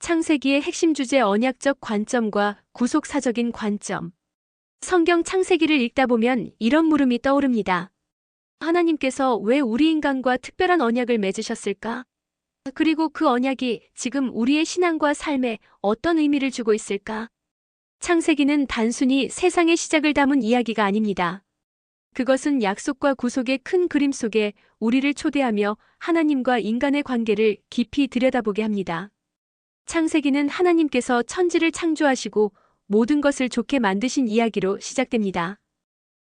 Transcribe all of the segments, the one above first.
창세기의 핵심 주제 언약적 관점과 구속사적인 관점. 성경 창세기를 읽다 보면 이런 물음이 떠오릅니다. 하나님께서 왜 우리 인간과 특별한 언약을 맺으셨을까? 그리고 그 언약이 지금 우리의 신앙과 삶에 어떤 의미를 주고 있을까? 창세기는 단순히 세상의 시작을 담은 이야기가 아닙니다. 그것은 약속과 구속의 큰 그림 속에 우리를 초대하며 하나님과 인간의 관계를 깊이 들여다보게 합니다. 창세기는 하나님께서 천지를 창조하시고 모든 것을 좋게 만드신 이야기로 시작됩니다.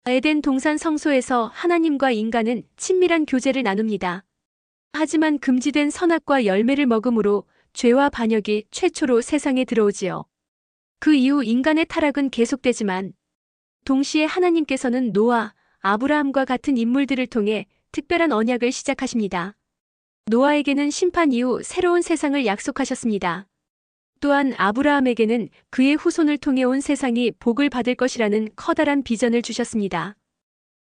에덴 동산 성소에서 하나님과 인간은 친밀한 교제를 나눕니다. 하지만 금지된 선악과 열매를 먹음으로 죄와 반역이 최초로 세상에 들어오지요. 그 이후 인간의 타락은 계속되지만 동시에 하나님께서는 노아, 아브라함과 같은 인물들을 통해 특별한 언약을 시작하십니다. 노아에게는 심판 이후 새로운 세상을 약속하셨습니다. 또한 아브라함에게는 그의 후손을 통해 온 세상이 복을 받을 것이라는 커다란 비전을 주셨습니다.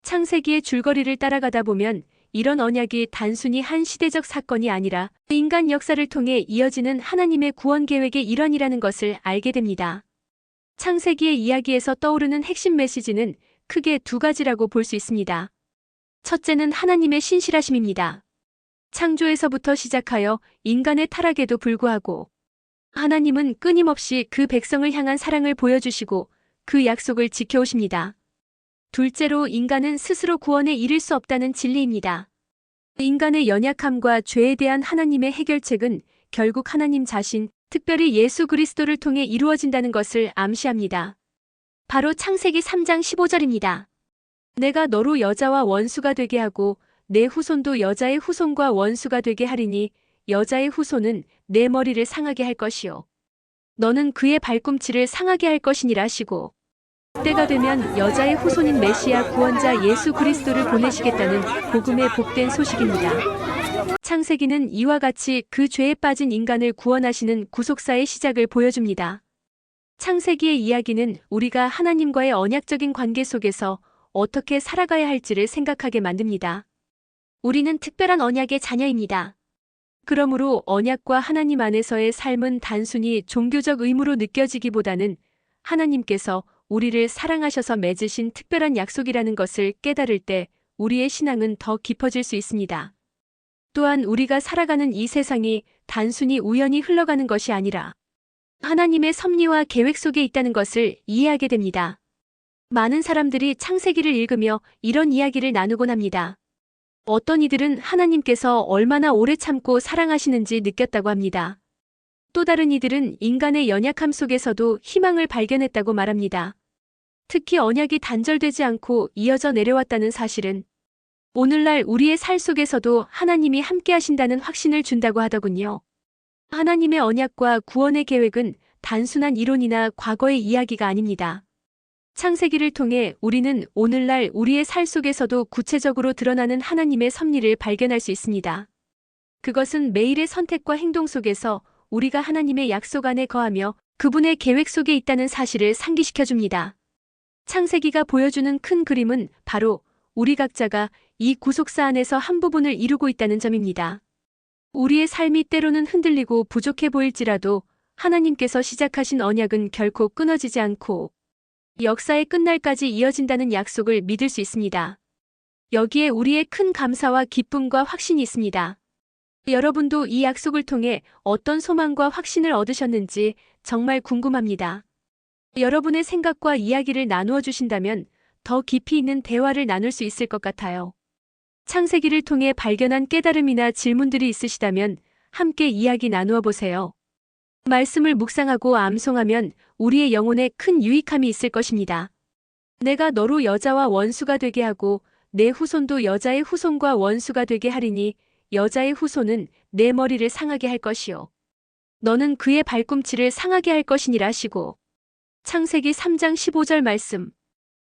창세기의 줄거리를 따라가다 보면 이런 언약이 단순히 한 시대적 사건이 아니라 인간 역사를 통해 이어지는 하나님의 구원 계획의 일환이라는 것을 알게 됩니다. 창세기의 이야기에서 떠오르는 핵심 메시지는 크게 두 가지라고 볼 수 있습니다. 첫째는 하나님의 신실하심입니다. 창조에서부터 시작하여 인간의 타락에도 불구하고 하나님은 끊임없이 그 백성을 향한 사랑을 보여주시고 그 약속을 지켜오십니다. 둘째로 인간은 스스로 구원에 이를 수 없다는 진리입니다. 인간의 연약함과 죄에 대한 하나님의 해결책은 결국 하나님 자신, 특별히 예수 그리스도를 통해 이루어진다는 것을 암시합니다. 바로 창세기 3장 15절입니다. 내가 너로 여자와 원수가 되게 하고 내 후손도 여자의 후손과 원수가 되게 하리니 여자의 후손은 내 머리를 상하게 할 것이요 너는 그의 발꿈치를 상하게 할 것이니라 하시고 때가 되면 여자의 후손인 메시아 구원자 예수 그리스도를 보내시겠다는 복음의 복된 소식입니다. 창세기는 이와 같이 그 죄에 빠진 인간을 구원하시는 구속사의 시작을 보여줍니다. 창세기의 이야기는 우리가 하나님과의 언약적인 관계 속에서 어떻게 살아가야 할지를 생각하게 만듭니다. 우리는 특별한 언약의 자녀입니다. 그러므로 언약과 하나님 안에서의 삶은 단순히 종교적 의무로 느껴지기보다는 하나님께서 우리를 사랑하셔서 맺으신 특별한 약속이라는 것을 깨달을 때 우리의 신앙은 더 깊어질 수 있습니다. 또한 우리가 살아가는 이 세상이 단순히 우연히 흘러가는 것이 아니라 하나님의 섭리와 계획 속에 있다는 것을 이해하게 됩니다. 많은 사람들이 창세기를 읽으며 이런 이야기를 나누곤 합니다. 어떤 이들은 하나님께서 얼마나 오래 참고 사랑하시는지 느꼈다고 합니다. 또 다른 이들은 인간의 연약함 속에서도 희망을 발견했다고 말합니다. 특히 언약이 단절되지 않고 이어져 내려왔다는 사실은 오늘날 우리의 살 속에서도 하나님이 함께 하신다는 확신을 준다고 하더군요. 하나님의 언약과 구원의 계획은 단순한 이론이나 과거의 이야기가 아닙니다. 창세기를 통해 우리는 오늘날 우리의 살 속에서도 구체적으로 드러나는 하나님의 섭리를 발견할 수 있습니다. 그것은 매일의 선택과 행동 속에서 우리가 하나님의 약속 안에 거하며 그분의 계획 속에 있다는 사실을 상기시켜줍니다. 창세기가 보여주는 큰 그림은 바로 우리 각자가 이 구속사 안에서 한 부분을 이루고 있다는 점입니다. 우리의 삶이 때로는 흔들리고 부족해 보일지라도 하나님께서 시작하신 언약은 결코 끊어지지 않고 역사의 끝날까지 이어진다는 약속을 믿을 수 있습니다. 여기에 우리의 큰 감사와 기쁨과 확신이 있습니다. 여러분도 이 약속을 통해 어떤 소망과 확신을 얻으셨는지 정말 궁금합니다. 여러분의 생각과 이야기를 나누어 주신다면 더 깊이 있는 대화를 나눌 수 있을 것 같아요. 창세기를 통해 발견한 깨달음이나 질문들이 있으시다면 함께 이야기 나누어 보세요. 말씀을 묵상하고 암송하면 우리의 영혼에 큰 유익함이 있을 것입니다. 내가 너로 여자와 원수가 되게 하고 내 후손도 여자의 후손과 원수가 되게 하리니 여자의 후손은 내 머리를 상하게 할 것이요 너는 그의 발꿈치를 상하게 할 것이니라 하시고 창세기 3장 15절 말씀.